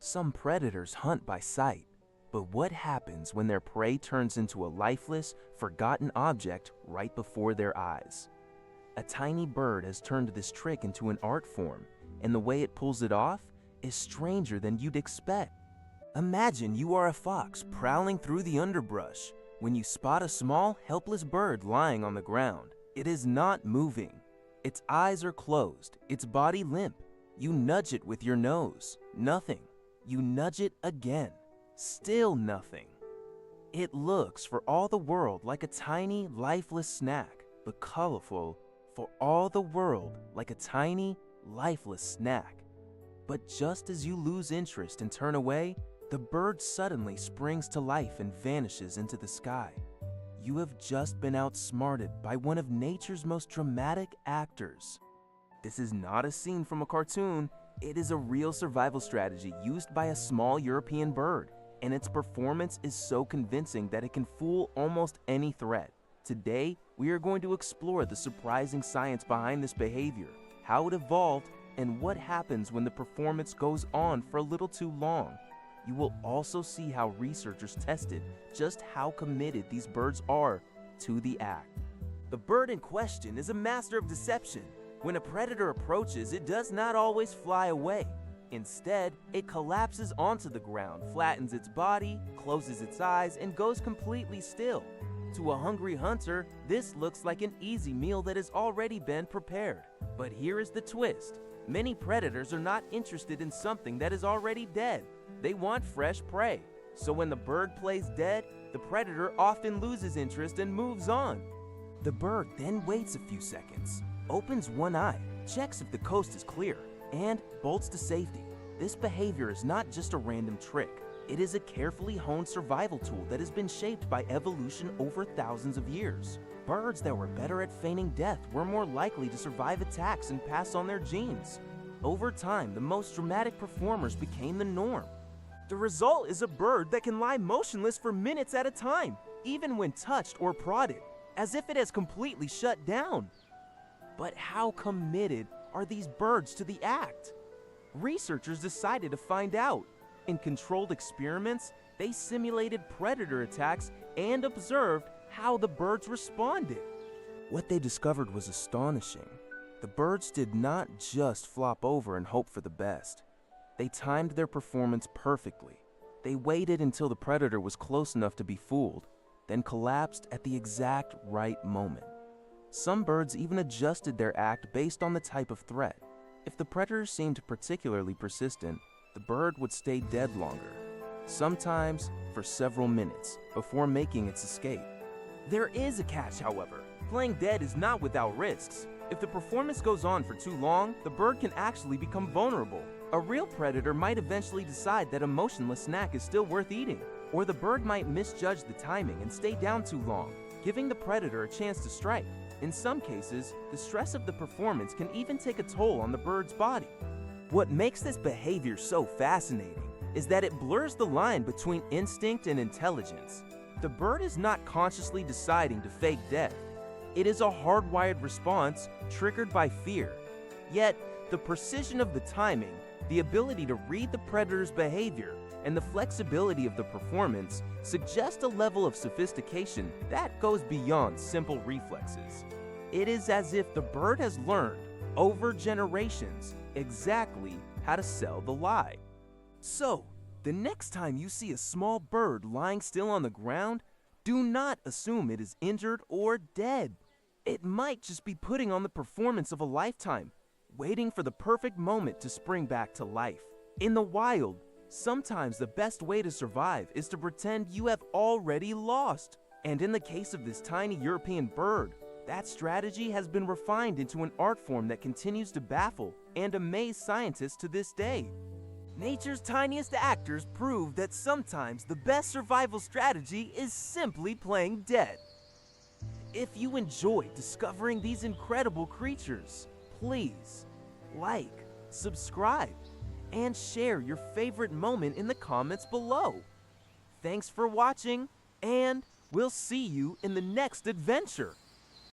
Some predators hunt by sight, but what happens when their prey turns into a lifeless, forgotten object right before their eyes? A tiny bird has turned this trick into an art form, and the way it pulls it off is stranger than you'd expect. Imagine you are a fox prowling through the underbrush when you spot a small, helpless bird lying on the ground. It is not moving. Its eyes are closed, its body limp. You nudge it with your nose. Nothing. You nudge it again. Still nothing. It looks for all the world like a tiny, lifeless snack, but colorful for all the world like a tiny, lifeless snack. But just as you lose interest and turn away, the bird suddenly springs to life and vanishes into the sky. You have just been outsmarted by one of nature's most dramatic actors. This is not a scene from a cartoon. It is a real survival strategy used by a small European bird, and its performance is so convincing that it can fool almost any threat. Today, we are going to explore the surprising science behind this behavior, how it evolved, and what happens when the performance goes on for a little too long. You will also see how researchers tested just how committed these birds are to the act. The bird in question is a master of deception. When a predator approaches, it does not always fly away. Instead, it collapses onto the ground, flattens its body, closes its eyes, and goes completely still. To a hungry hunter, this looks like an easy meal that has already been prepared. But here is the twist. Many predators are not interested in something that is already dead. They want fresh prey. So when the bird plays dead, the predator often loses interest and moves on. The bird then waits a few seconds, opens one eye, checks if the coast is clear, and bolts to safety. This behavior is not just a random trick. It is a carefully honed survival tool that has been shaped by evolution over thousands of years. Birds that were better at feigning death were more likely to survive attacks and pass on their genes. Over time, the most dramatic performers became the norm. The result is a bird that can lie motionless for minutes at a time, even when touched or prodded, as if it has completely shut down. But how committed are these birds to the act? Researchers decided to find out. In controlled experiments, they simulated predator attacks and observed how the birds responded. What they discovered was astonishing. The birds did not just flop over and hope for the best. They timed their performance perfectly. They waited until the predator was close enough to be fooled, then collapsed at the exact right moment. Some birds even adjusted their act based on the type of threat. If the predator seemed particularly persistent, the bird would stay dead longer, sometimes for several minutes, before making its escape. There is a catch, however. Playing dead is not without risks. If the performance goes on for too long, the bird can actually become vulnerable. A real predator might eventually decide that a motionless snack is still worth eating, or the bird might misjudge the timing and stay down too long, giving the predator a chance to strike. In some cases, the stress of the performance can even take a toll on the bird's body. What makes this behavior so fascinating is that it blurs the line between instinct and intelligence. The bird is not consciously deciding to fake death. It is a hardwired response triggered by fear. Yet, the precision of the timing, the ability to read the predator's behavior, and the flexibility of the performance suggest a level of sophistication that goes beyond simple reflexes. It is as if the bird has learned, over generations, exactly how to sell the lie. So, the next time you see a small bird lying still on the ground, do not assume it is injured or dead. It might just be putting on the performance of a lifetime, waiting for the perfect moment to spring back to life. In the wild, sometimes the best way to survive is to pretend you have already lost. And in the case of this tiny European bird, that strategy has been refined into an art form that continues to baffle and amaze scientists to this day. Nature's tiniest actors prove that sometimes the best survival strategy is simply playing dead. If you enjoyed discovering these incredible creatures, please like, subscribe, and share your favorite moment in the comments below. Thanks for watching, and we'll see you in the next adventure.